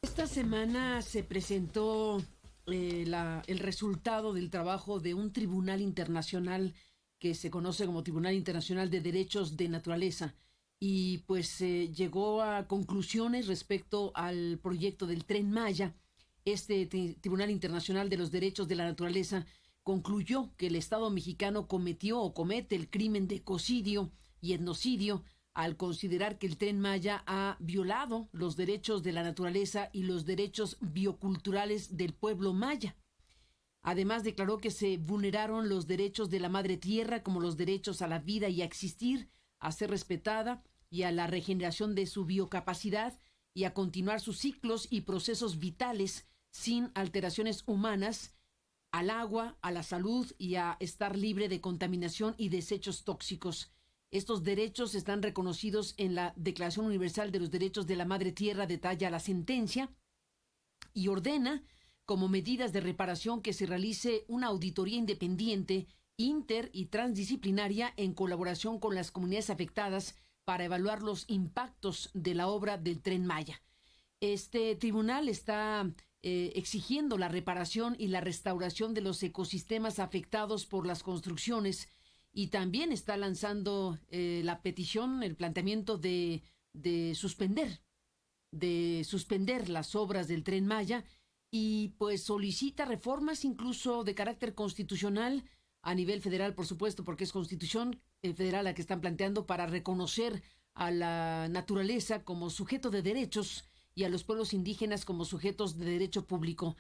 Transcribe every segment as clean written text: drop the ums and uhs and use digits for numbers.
Esta semana se presentó el resultado del trabajo de un tribunal internacional que se conoce como Tribunal Internacional de Derechos de Naturaleza y pues llegó a conclusiones respecto al proyecto del Tren Maya. Este Tribunal Internacional de los Derechos de la Naturaleza concluyó que el Estado mexicano cometió o comete el crimen de ecocidio y etnocidio al considerar que el Tren Maya ha violado los derechos de la naturaleza y los derechos bioculturales del pueblo maya. Además, declaró que se vulneraron los derechos de la madre tierra, como los derechos a la vida y a existir, a ser respetada y a la regeneración de su biocapacidad y a continuar sus ciclos y procesos vitales sin alteraciones humanas, al agua, a la salud y a estar libre de contaminación y desechos tóxicos. Estos derechos están reconocidos en la Declaración Universal de los Derechos de la Madre Tierra, detalla la sentencia y ordena como medidas de reparación que se realice una auditoría independiente, inter y transdisciplinaria en colaboración con las comunidades afectadas para evaluar los impactos de la obra del Tren Maya. Este tribunal está exigiendo la reparación y la restauración de los ecosistemas afectados por las construcciones y también está lanzando la petición, el planteamiento de suspender las obras del Tren Maya y pues solicita reformas incluso de carácter constitucional a nivel federal, por supuesto, porque es constitución federal la que están planteando para reconocer a la naturaleza como sujeto de derechos y a los pueblos indígenas como sujetos de derecho público.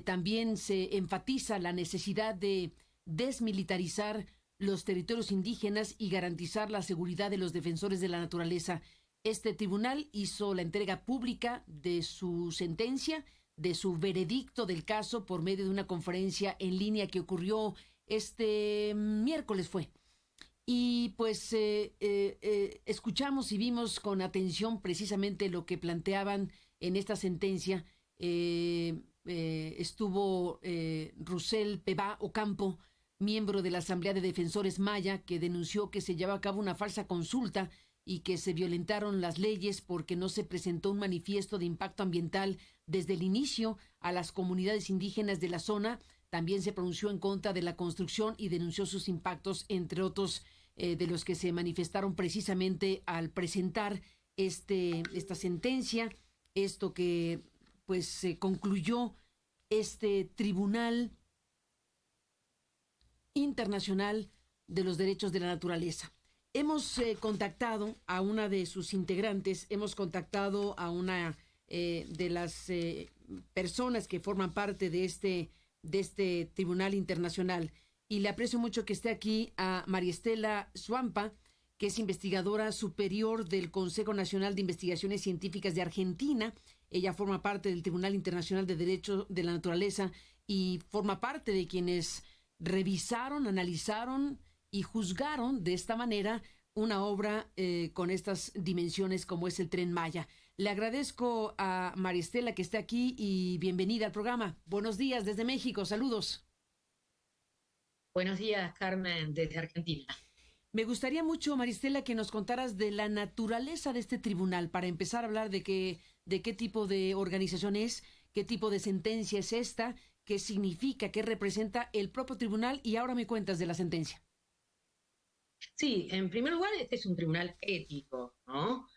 También se enfatiza la necesidad de desmilitarizar los territorios indígenas y garantizar la seguridad de los defensores de la naturaleza. Este tribunal hizo la entrega pública de su sentencia, de su veredicto del caso por medio de una conferencia en línea que ocurrió este miércoles fue. Y pues escuchamos y vimos con atención precisamente lo que planteaban en esta sentencia. Estuvo Rusel Peba Ocampo, miembro de la Asamblea de Defensores Maya, que denunció que se llevó a cabo una falsa consulta y que se violentaron las leyes porque no se presentó un manifiesto de impacto ambiental desde el inicio a las comunidades indígenas de la zona. También se pronunció en contra de la construcción y denunció sus impactos, entre otros de los que se manifestaron precisamente al presentar esta sentencia, esto que pues se concluyó este Tribunal Internacional de los Derechos de la Naturaleza. Hemos contactado a una de sus integrantes, hemos contactado a una de las personas que forman parte de este Tribunal Internacional y le aprecio mucho que esté aquí a María Estela Suampa, que es investigadora superior del Consejo Nacional de Investigaciones Científicas de Argentina. Ella forma parte del Tribunal Internacional de Derechos de la Naturaleza y forma parte de quienes revisaron, analizaron y juzgaron de esta manera una obra con estas dimensiones como es el Tren Maya. Le agradezco a María Estela que esté aquí y bienvenida al programa. Buenos días desde México, saludos. Buenos días, Carmen, desde Argentina. Me gustaría mucho, María Estela, que nos contaras de la naturaleza de este tribunal, para empezar a hablar de qué tipo de organización es, qué tipo de sentencia es esta, qué significa, qué representa el propio tribunal, y ahora me cuentas de la sentencia. Sí, en primer lugar, este es un tribunal ético, ¿no?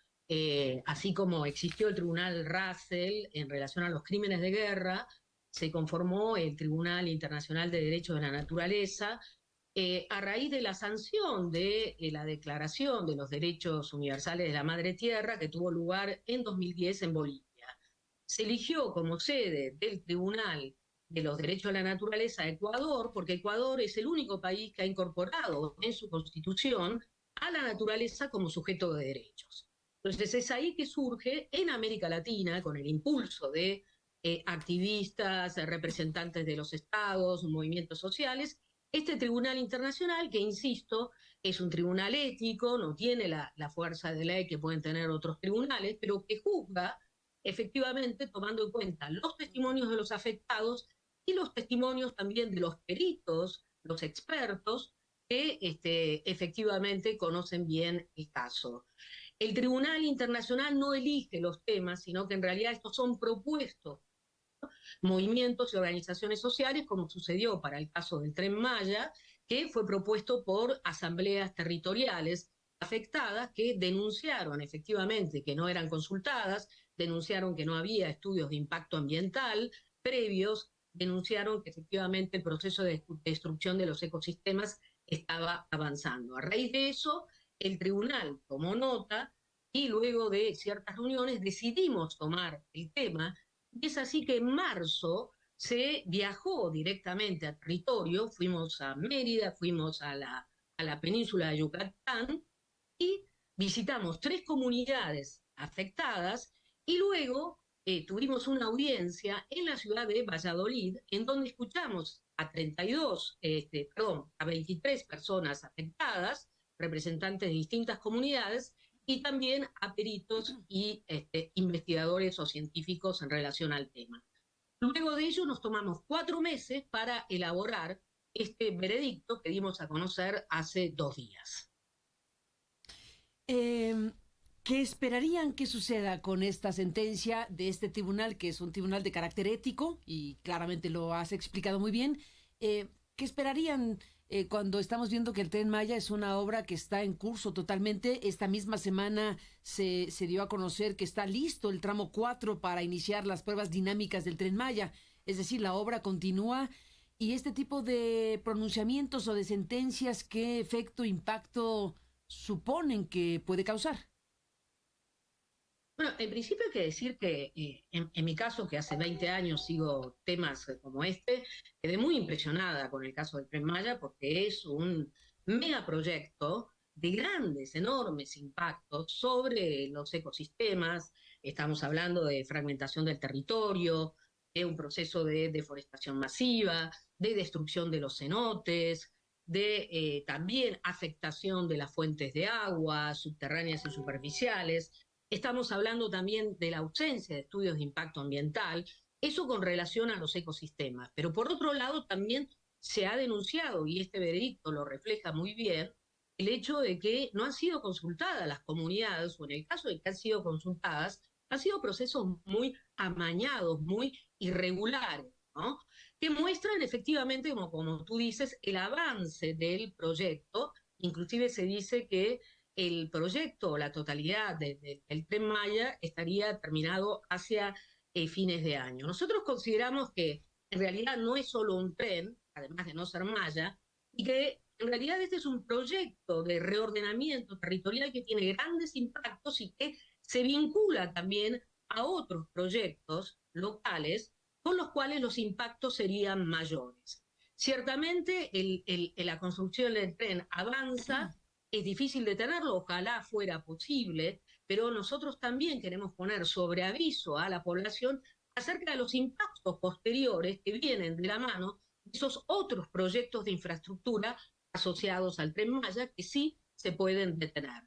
Así como existió el tribunal Russell en relación a los crímenes de guerra, se conformó el Tribunal Internacional de Derechos de la Naturaleza a raíz de la sanción de la Declaración de los Derechos Universales de la Madre Tierra que tuvo lugar en 2010 en Bolivia. Se eligió como sede del Tribunal de los Derechos de la Naturaleza a Ecuador, porque Ecuador es el único país que ha incorporado en su constitución a la naturaleza como sujeto de derechos. Entonces es ahí que surge en América Latina, con el impulso de activistas, representantes de los estados, movimientos sociales, este tribunal internacional que, insisto, es un tribunal ético, no tiene la fuerza de ley que pueden tener otros tribunales, pero que juzga efectivamente tomando en cuenta los testimonios de los afectados y los testimonios también de los peritos, los expertos, que efectivamente conocen bien el caso. El Tribunal Internacional no elige los temas, sino que en realidad estos son propuestos movimientos y organizaciones sociales, como sucedió para el caso del Tren Maya, que fue propuesto por asambleas territoriales afectadas que denunciaron efectivamente que no eran consultadas, denunciaron que no había estudios de impacto ambiental previos, denunciaron que efectivamente el proceso de destrucción de los ecosistemas estaba avanzando. A raíz de eso, el tribunal tomó nota y luego de ciertas reuniones decidimos tomar el tema, y es así que en marzo se viajó directamente a territorio, fuimos a Mérida, fuimos a la península de Yucatán y visitamos 3 comunidades afectadas y luego tuvimos una audiencia en la ciudad de Valladolid, en donde escuchamos a 23 personas afectadas, representantes de distintas comunidades, y también a peritos y investigadores o científicos en relación al tema. Luego de ello nos tomamos 4 meses para elaborar este veredicto que dimos a conocer hace 2 días. ¿Qué esperarían que suceda con esta sentencia de este tribunal, que es un tribunal de carácter ético, y claramente lo has explicado muy bien? ¿Qué esperarían cuando estamos viendo que el Tren Maya es una obra que está en curso totalmente? Esta misma semana se dio a conocer que está listo el tramo 4 para iniciar las pruebas dinámicas del Tren Maya. Es decir, la obra continúa, y este tipo de pronunciamientos o de sentencias, ¿qué efecto, impacto suponen que puede causar? Bueno, en principio hay que decir que en mi caso, que hace 20 años sigo temas como este, quedé muy impresionada con el caso del Tren Maya porque es un megaproyecto de grandes, enormes impactos sobre los ecosistemas. Estamos hablando de fragmentación del territorio, de un proceso de deforestación masiva, de destrucción de los cenotes, de también afectación de las fuentes de agua subterráneas y superficiales. Estamos hablando también de la ausencia de estudios de impacto ambiental, eso con relación a los ecosistemas. Pero por otro lado también se ha denunciado, y este veredicto lo refleja muy bien, el hecho de que no han sido consultadas las comunidades, o en el caso de que han sido consultadas, han sido procesos muy amañados, muy irregulares, ¿no? Que muestran efectivamente, como tú dices, el avance del proyecto. Inclusive se dice que el proyecto, la totalidad del Tren Maya, estaría terminado hacia fines de año. Nosotros consideramos que en realidad no es solo un tren, además de no ser Maya, y que en realidad este es un proyecto de reordenamiento territorial que tiene grandes impactos y que se vincula también a otros proyectos locales con los cuales los impactos serían mayores. Ciertamente la construcción del tren avanza, es difícil detenerlo, ojalá fuera posible, pero nosotros también queremos poner sobre aviso a la población acerca de los impactos posteriores que vienen de la mano de esos otros proyectos de infraestructura asociados al Tren Maya que sí se pueden detener.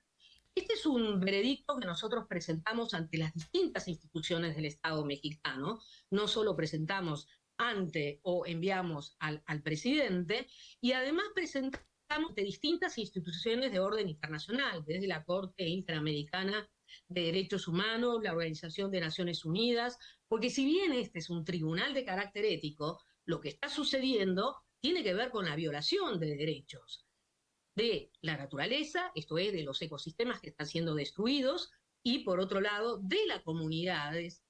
Este es un veredicto que nosotros presentamos ante las distintas instituciones del Estado mexicano, no solo presentamos ante o enviamos al presidente, y además presentamos de distintas instituciones de orden internacional, desde la Corte Interamericana de Derechos Humanos, la Organización de Naciones Unidas, porque si bien este es un tribunal de carácter ético, lo que está sucediendo tiene que ver con la violación de derechos de la naturaleza, esto es, de los ecosistemas que están siendo destruidos, y por otro lado, de las comunidades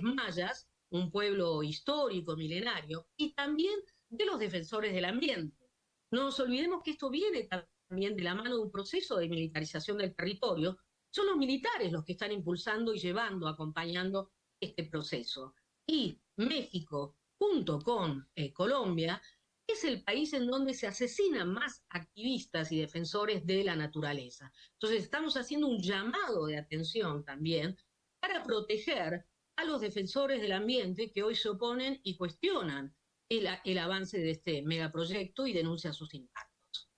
mayas, un pueblo histórico, milenario, y también de los defensores del ambiente. No nos olvidemos que esto viene también de la mano de un proceso de militarización del territorio. Son los militares los que están impulsando y llevando, acompañando este proceso. Y México, junto con Colombia, es el país en donde se asesinan más activistas y defensores de la naturaleza. Entonces estamos haciendo un llamado de atención también para proteger a los defensores del ambiente que hoy se oponen y cuestionan el avance de este megaproyecto y denuncian sus impactos.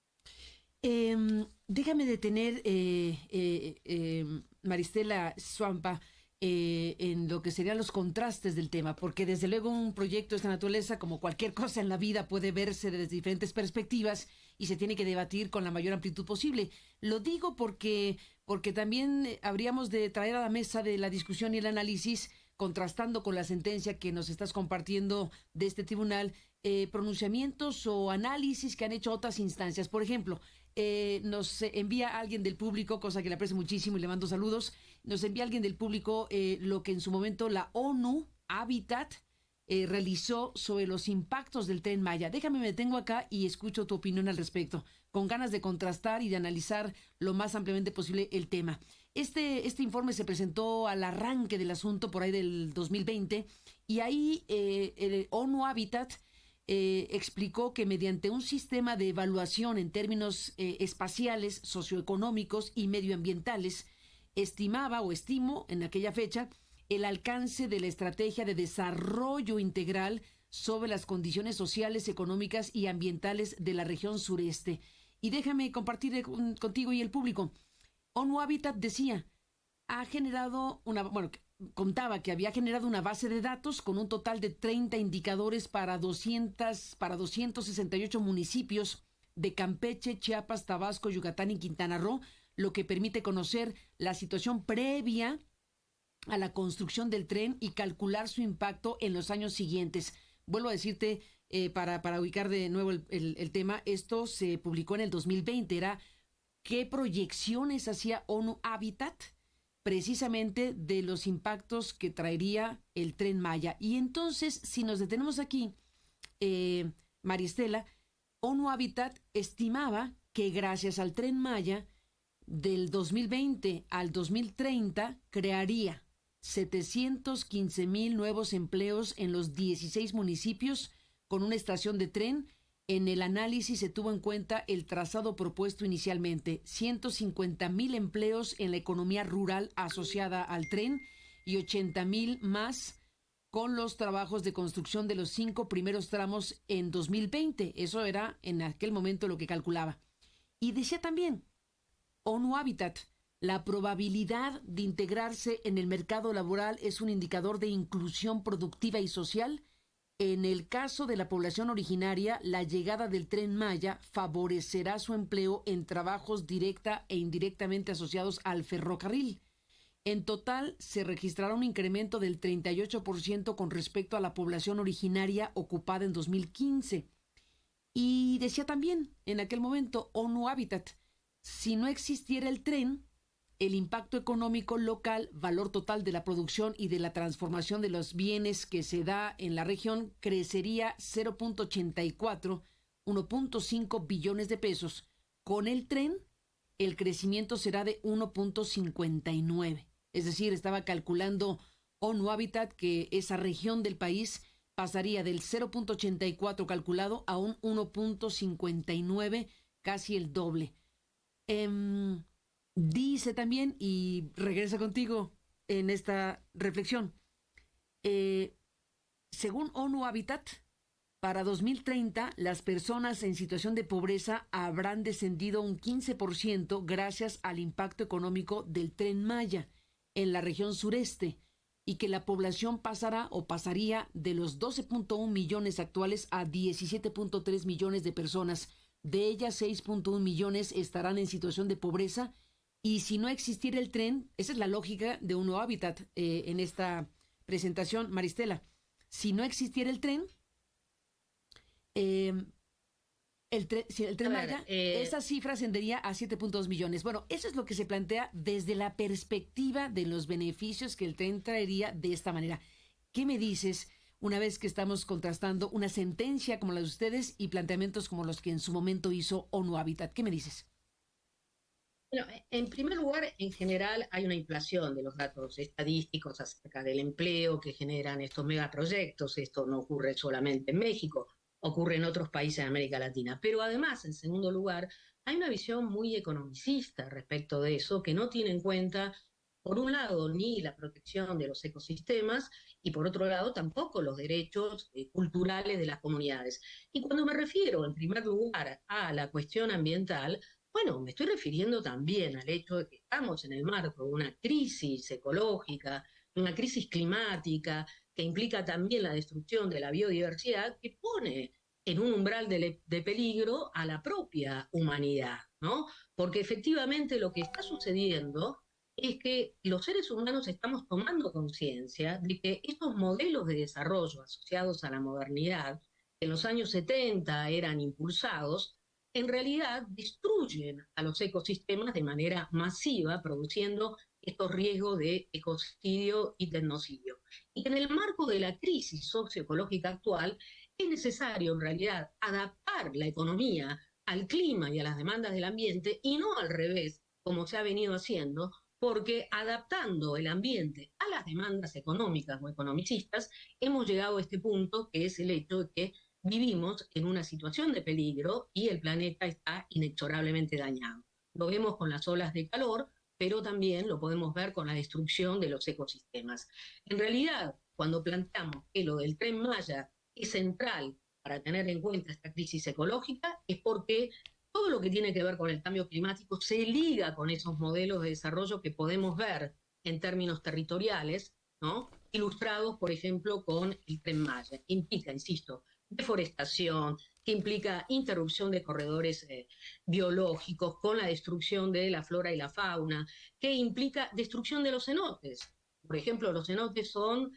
Déjame detener, Maristela Swampa, en lo que serían los contrastes del tema, porque desde luego un proyecto de esta naturaleza, como cualquier cosa en la vida, puede verse desde diferentes perspectivas y se tiene que debatir con la mayor amplitud posible. Lo digo porque también habríamos de traer a la mesa de la discusión y el análisis, contrastando con la sentencia que nos estás compartiendo de este tribunal, pronunciamientos o análisis que han hecho otras instancias. Por ejemplo, nos envía alguien del público, cosa que le aprecio muchísimo y le mando saludos, nos envía alguien del público lo que en su momento la ONU Habitat realizó sobre los impactos del Tren Maya. Déjame, me detengo acá y escucho tu opinión al respecto, con ganas de contrastar y de analizar lo más ampliamente posible el tema. Este informe se presentó al arranque del asunto por ahí del 2020 y ahí el ONU Habitat explicó que mediante un sistema de evaluación en términos espaciales, socioeconómicos y medioambientales, estimaba o estimo en aquella fecha el alcance de la estrategia de desarrollo integral sobre las condiciones sociales, económicas y ambientales de la región sureste. Y déjame compartir contigo y el público. ONU Habitat decía, ha generado contaba que había generado una base de datos con un total de 30 indicadores para 268 municipios de Campeche, Chiapas, Tabasco, Yucatán y Quintana Roo, lo que permite conocer la situación previa a la construcción del tren y calcular su impacto en los años siguientes. Vuelvo a decirte, para ubicar de nuevo el tema, esto se publicó en el 2020, era qué proyecciones hacía ONU Habitat precisamente de los impactos que traería el Tren Maya. Y entonces, si nos detenemos aquí, Maristela, ONU Habitat estimaba que gracias al Tren Maya, del 2020 al 2030, crearía 715,000 nuevos empleos en los 16 municipios con una estación de tren. En el análisis se tuvo en cuenta el trazado propuesto inicialmente, 150,000 empleos en la economía rural asociada al tren y 80,000 más con los trabajos de construcción de los 5 primeros tramos en 2020. Eso era en aquel momento lo que calculaba. Y decía también, ONU Habitat, la probabilidad de integrarse en el mercado laboral es un indicador de inclusión productiva y social. En el caso de la población originaria, la llegada del Tren Maya favorecerá su empleo en trabajos directa e indirectamente asociados al ferrocarril. En total, se registrará un incremento del 38% con respecto a la población originaria ocupada en 2015. Y decía también, en aquel momento, ONU Habitat, si no existiera el tren, el impacto económico local, valor total de la producción y de la transformación de los bienes que se da en la región crecería 0.84, 1.5 billones de pesos. Con el tren, el crecimiento será de 1.59. Es decir, estaba calculando ONU Habitat que esa región del país pasaría del 0.84 calculado a un 1.59, casi el doble. Dice también, y regresa contigo en esta reflexión, según ONU Habitat, para 2030 las personas en situación de pobreza habrán descendido un 15% gracias al impacto económico del Tren Maya en la región sureste y que la población pasará o pasaría de los 12.1 millones actuales a 17.3 millones de personas. De ellas, 6.1 millones estarán en situación de pobreza. Y si no existiera el tren, esa es la lógica de ONU Habitat en esta presentación, Maristela. Si no existiera el tren, si el tren Maya, esa cifra ascendería a 7.2 millones. Bueno, eso es lo que se plantea desde la perspectiva de los beneficios que el tren traería de esta manera. ¿Qué me dices una vez que estamos contrastando una sentencia como la de ustedes y planteamientos como los que en su momento hizo ONU Habitat? ¿Qué me dices? Bueno, en primer lugar, en general hay una inflación de los datos estadísticos acerca del empleo que generan estos megaproyectos. Esto no ocurre solamente en México, ocurre en otros países de América Latina. Pero además, en segundo lugar, hay una visión muy economicista respecto de eso, que no tiene en cuenta, por un lado, ni la protección de los ecosistemas y por otro lado, tampoco los derechos culturales de las comunidades. Y cuando me refiero, en primer lugar, a la cuestión ambiental, bueno, me estoy refiriendo también al hecho de que estamos en el marco de una crisis ecológica una crisis climática que implica también la destrucción de la biodiversidad, que pone en un umbral de peligro a la propia humanidad, ¿no? Porque efectivamente lo que está sucediendo es que los seres humanos estamos tomando conciencia de que estos modelos de desarrollo asociados a la modernidad, que en los años 70 eran impulsados, en realidad destruyen a los ecosistemas de manera masiva, produciendo estos riesgos de ecocidio y tecnocidio. Y que en el marco de la crisis socioecológica actual es necesario en realidad adaptar la economía al clima y a las demandas del ambiente y no al revés, como se ha venido haciendo, porque adaptando el ambiente a las demandas económicas o economicistas, hemos llegado a este punto que es el hecho de que vivimos en una situación de peligro y el planeta está inexorablemente dañado. Lo vemos con las olas de calor, pero también lo podemos ver con la destrucción de los ecosistemas. En realidad, cuando planteamos que lo del Tren Maya es central para tener en cuenta esta crisis ecológica, es porque todo lo que tiene que ver con el cambio climático se liga con esos modelos de desarrollo que podemos ver en términos territoriales, ¿no? Ilustrados, por ejemplo, con el Tren Maya. Implica, insisto, deforestación, que implica interrupción de corredores biológicos, con la destrucción de la flora y la fauna, que implica destrucción de los cenotes. Por ejemplo, los cenotes son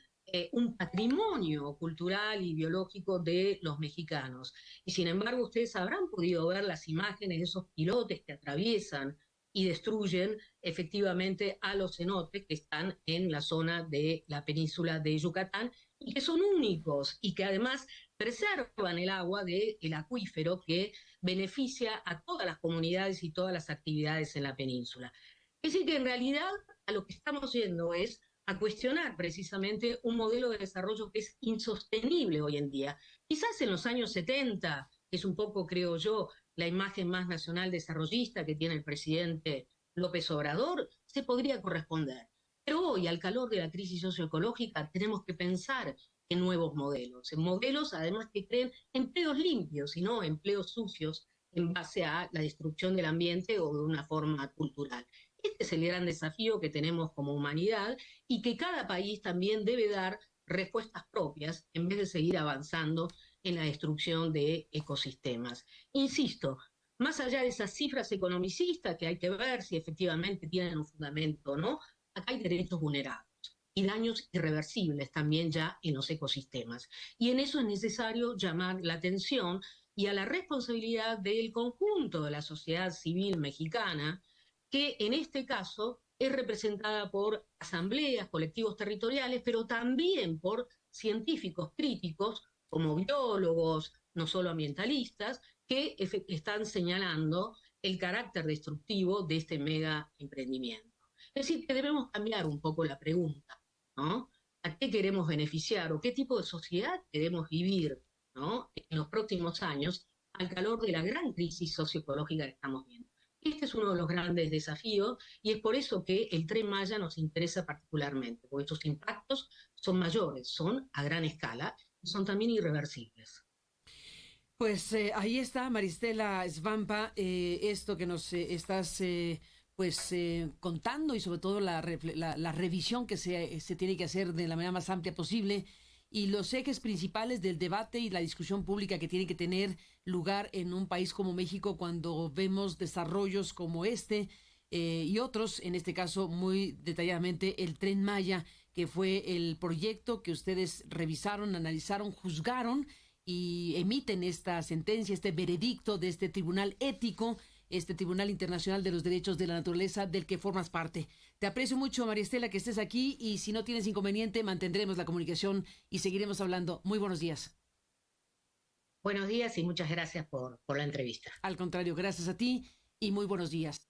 un patrimonio cultural y biológico de los mexicanos. Y sin embargo, ustedes habrán podido ver las imágenes de esos pilotes que atraviesan y destruyen efectivamente a los cenotes que están en la zona de la península de Yucatán y que son únicos y que además preservan el agua del acuífero que beneficia a todas las comunidades y todas las actividades en la península. Es decir, que en realidad a lo que estamos yendo es a cuestionar precisamente un modelo de desarrollo que es insostenible hoy en día. Quizás en los años 70, que es un poco, creo yo, la imagen más nacional desarrollista que tiene el presidente López Obrador, se podría corresponder. Pero hoy, al calor de la crisis socioecológica, tenemos que pensar en nuevos modelos, en modelos además que creen empleos limpios y no empleos sucios en base a la destrucción del ambiente o de una forma cultural. Este es el gran desafío que tenemos como humanidad y que cada país también debe dar respuestas propias en vez de seguir avanzando en la destrucción de ecosistemas. Insisto, más allá de esas cifras economicistas que hay que ver si efectivamente tienen un fundamento o no, acá hay derechos vulnerados y daños irreversibles también ya en los ecosistemas. Y en eso es necesario llamar la atención y a la responsabilidad del conjunto de la sociedad civil mexicana, que en este caso es representada por asambleas, colectivos territoriales, pero también por científicos críticos, como biólogos, no solo ambientalistas, que están señalando el carácter destructivo de este mega emprendimiento. Es decir, que debemos cambiar un poco la pregunta, ¿no? ¿A qué queremos beneficiar o qué tipo de sociedad queremos vivir, ¿no? En los próximos años al calor de la gran crisis socioecológica que estamos viendo? Este es uno de los grandes desafíos y es por eso que el Tren Maya nos interesa particularmente, porque sus impactos son mayores, son a gran escala y son también irreversibles. Pues ahí está, Maristela Svampa, esto que nos estás contando y sobre todo la revisión que se tiene que hacer de la manera más amplia posible y los ejes principales del debate y la discusión pública que tiene que tener lugar en un país como México cuando vemos desarrollos como este y otros, en este caso muy detalladamente el Tren Maya, que fue el proyecto que ustedes revisaron, analizaron, juzgaron y emiten esta sentencia, este veredicto de este tribunal ético, este Tribunal Internacional de los Derechos de la Naturaleza del que formas parte. Te aprecio mucho, María Estela, que estés aquí y si no tienes inconveniente, mantendremos la comunicación y seguiremos hablando. Muy buenos días. Buenos días y muchas gracias por la entrevista. Al contrario, gracias a ti y muy buenos días.